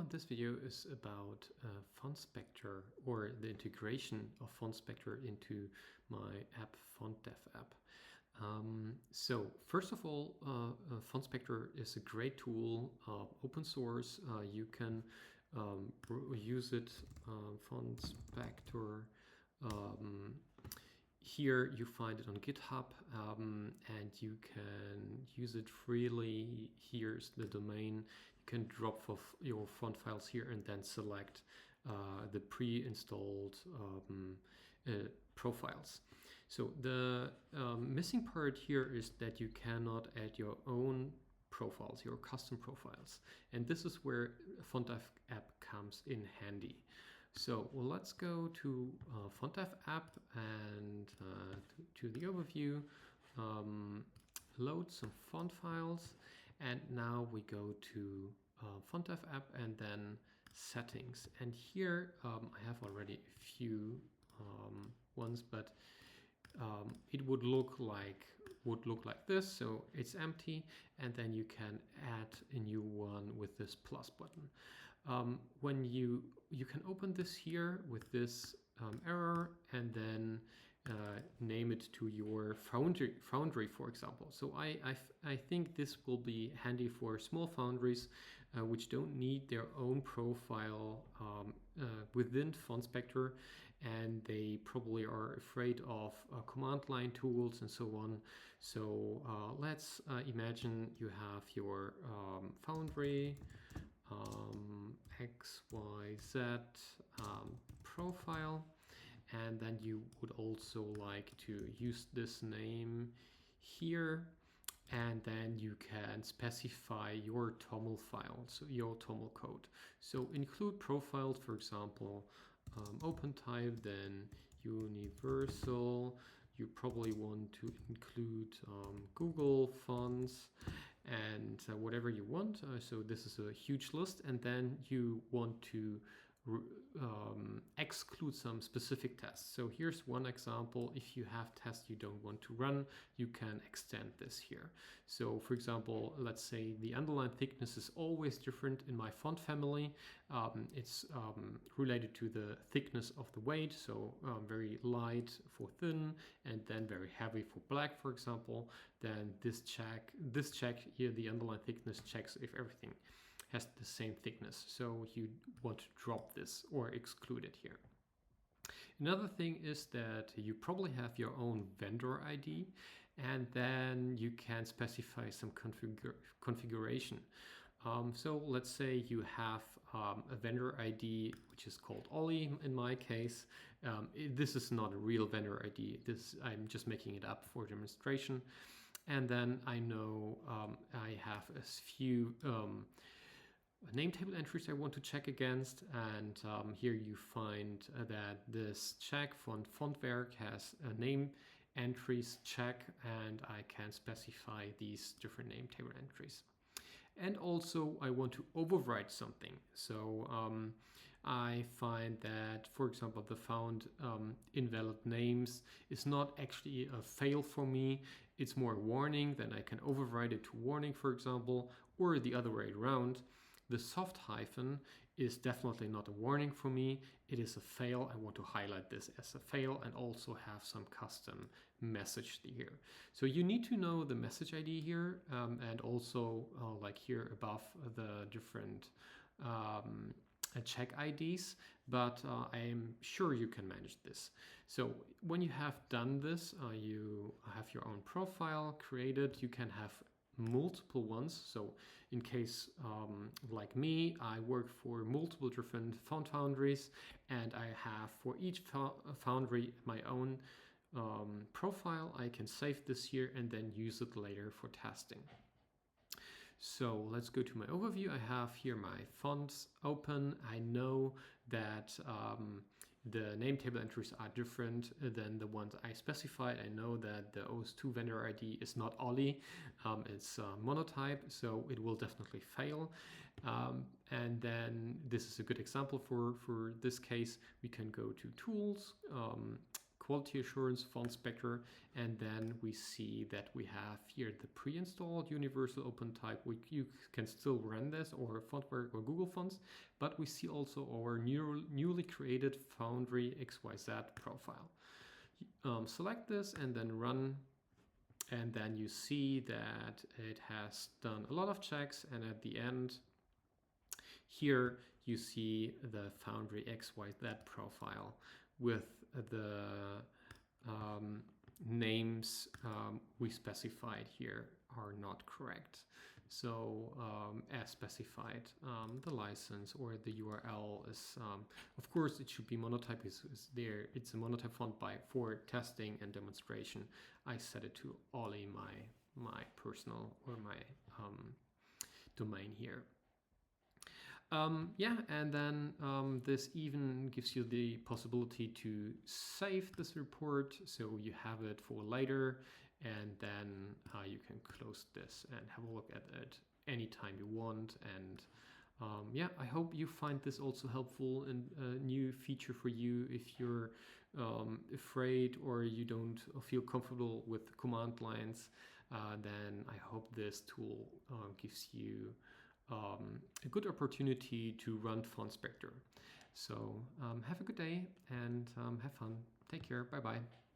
of this video is about FontSpector, or the integration of FontSpector into my app FontDev.app. So first of all, FontSpector is a great tool, open source. You can use it, FontSpector. Here you find it on GitHub, and you can use it freely. Here's the domain. You can drop your font files here and then select the pre-installed profiles. So the missing part here is that you cannot add your own profiles, your custom profiles. And this is where FontDev.app comes in handy. So let's go to FontDev.app and to the overview, load some font files, and now we go to FontDev.app and then settings. And here I have already a few ones, but it would look like this. So it's empty, and then you can add a new one with this plus button. When you can open this here with this error, and then name it to your foundry, for example. So I think this will be handy for small foundries which don't need their own profile within FontSpector, and they probably are afraid of command line tools and so on. So let's imagine you have your foundry XYZ profile, and then you would also like to use this name here, and then you can specify your TOML file, so your TOML code. So include profiles, for example, open type, then universal. You probably want to include Google fonts and whatever you want. So this is a huge list, and then you want to exclude some specific tests. So here's one example. If you have tests you don't want to run, you can extend this here. So for example, let's say the underline thickness is always different in my font family. It's related to the thickness of the weight. So very light for thin, and then very heavy for black, for example. Then this check here, the underline thickness, checks if everything has the same thickness. So you want to drop this or exclude it here. Another thing is that you probably have your own vendor ID, and then you can specify some configuration. So let's say you have a vendor ID which is called Ollie in my case. This is not a real vendor ID. I'm just making it up for demonstration. And then I know I have a few name table entries I want to check against, and here you find that this check fontwerk has a name entries check, and I can specify these different name table entries. And also I want to overwrite something. So I find that, for example, the found invalid names is not actually a fail for me. It's more a warning. Then I can overwrite it to warning, for example, or the other way around. The soft hyphen is definitely not a warning for me. It is a fail. I want to highlight this as a fail and also have some custom message here. So you need to know the message ID here, and also like here above the different check IDs, but I am sure you can manage this. So when you have done this, you have your own profile created. You can have multiple ones. So in case like me, I work for multiple different font foundries, and I have for each foundry my own profile. I can save this here and then use it later for testing. So let's go to my overview. I have here my fonts open. I know that the name table entries are different than the ones I specified. I know that the OS2 vendor ID is not Ollie, it's monotype, so it will definitely fail. And then this is a good example for this case. We can go to tools, quality assurance, FontSpector, and then we see that we have here the pre-installed universal open type. You can still run this or Fontwork or Google Fonts, but we see also our newly created Foundry XYZ profile. Select this and then run, and then you see that it has done a lot of checks, and at the end here you see the Foundry XYZ profile with the names we specified here are not correct. So as specified, the license or the URL is, of course, it should be monotype is there. It's a monotype font for testing and demonstration. I set it to only my personal or my domain here. Yeah, and then this even gives you the possibility to save this report so you have it for later, and then you can close this and have a look at it anytime you want. And yeah, I hope you find this also helpful and a new feature for you if you're afraid or you don't feel comfortable with command lines. Then I hope this tool gives you a good opportunity to run FontSpector. So have a good day and have fun. Take care. Bye-bye.